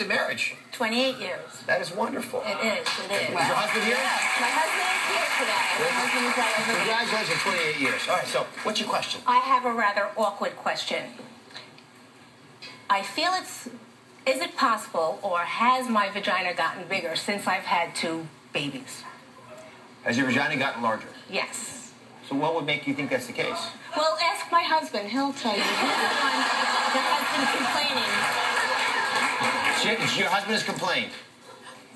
in marriage? 28 years. That is wonderful. It is. Is your husband here? Yes, my husband is here today. My husband is right over there. Congratulations, 28 years. All right, so what's your question? I have a rather awkward question. I feel is it possible, or has my vagina gotten bigger since I've had 2 babies? Has your vagina gotten larger? Yes. So what would make you think that's the case? Well, ask my husband. He'll tell you. He's the one that has been complaining. Your husband has complained.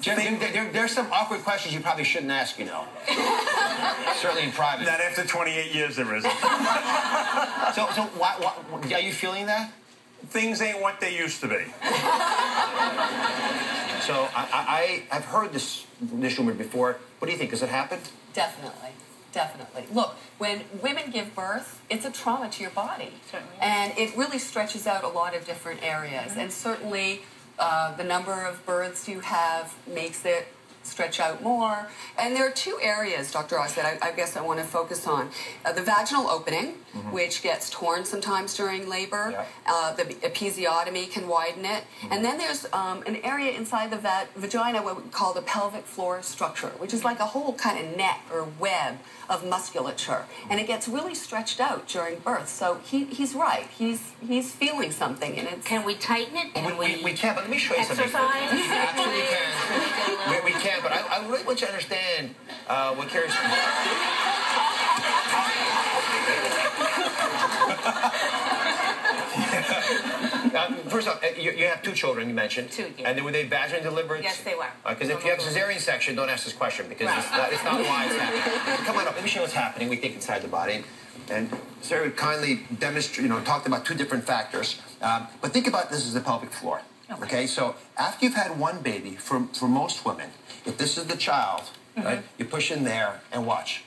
Jim, there's some awkward questions you probably shouldn't ask, you know. Certainly in private. Not after 28 years, there isn't. So why, are you feeling that? Things ain't what they used to be. So I've heard this rumor before. What do you think? Has it happened? Definitely. Definitely. Look, when women give birth, it's a trauma to your body. Certainly. And it really stretches out a lot of different areas. And certainly the number of births you have makes it stretch out more. And there are 2 areas, Dr. Oz, that I guess I want to focus on. The vaginal opening, which gets torn sometimes during labor. Yeah. The episiotomy can widen it. And then there's an area inside the vagina, what we call the pelvic floor structure, which is like a whole kind of net or web of musculature. And it gets really stretched out during birth. So he's right. He's feeling something. And it's... Can we tighten it? Can we can, but let me show you something. Exercise? Actually, we can, but I really want you to understand what Carrie's... First off, you have 2 children, you mentioned. 2, yes. And were they vaginally delivered? Yes, they were. Because if you have a cesarean section, don't ask this question, because it's not why it's happening. Come on up, let me show you what's happening, we think, inside the body. And Sarah kindly talked about 2 different factors. But think about this as the pelvic floor. Okay, so after you've had 1 baby, for most women, if this is the child, right, you push in there and watch.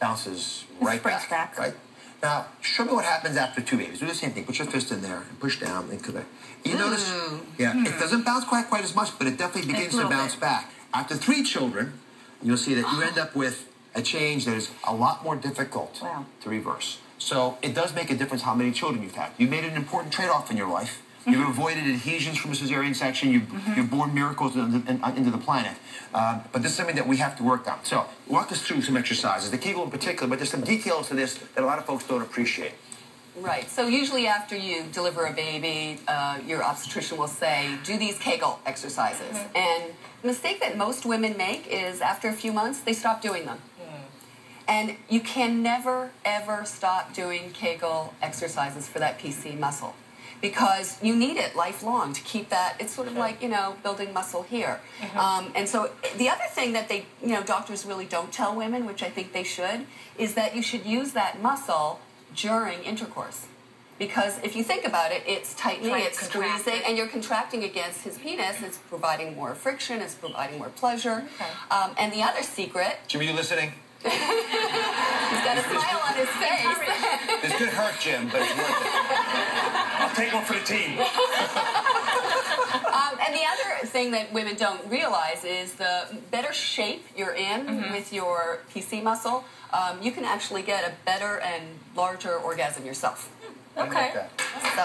Bounces right back. Right? Now, show me what happens after 2 babies. Do the same thing. Put your fist in there and push down and connect. You notice, it doesn't bounce quite as much, but it definitely begins to bounce back. After 3 children, you'll see that you end up with a change that is a lot more difficult to reverse. So it does make a difference how many children you've had. You made an important trade-off in your life. You've avoided adhesions from a cesarean section. You've borne miracles into the planet. But this is something that we have to work on. So walk us through some exercises, the Kegel in particular, but there's some details to this that a lot of folks don't appreciate. Right. So usually after you deliver a baby, your obstetrician will say, do these Kegel exercises. And the mistake that most women make is after a few months, they stop doing them. And you can never, ever stop doing Kegel exercises for that PC muscle, because you need it lifelong to keep that. It's sort of like, building muscle here. And so the other thing that they, doctors really don't tell women, which I think they should, is that you should use that muscle during intercourse. Because if you think about it, it's tightening, it's squeezing, and you're contracting against his penis. It's providing more friction, it's providing more pleasure. And the other secret... Jim, are you listening? He's got a smile on his face. This could hurt, Jim, but it's worth it. I'll take one for the team. And the other thing that women don't realize is the better shape you're in with your PC muscle, you can actually get a better and larger orgasm yourself. Okay. So.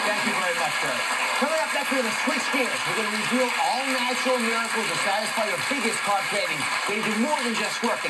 Thank you very much, Sarah. Coming up next, we're going to switch gears. We're going to reveal all natural miracles to satisfy your biggest carb cravings. They do more than just work.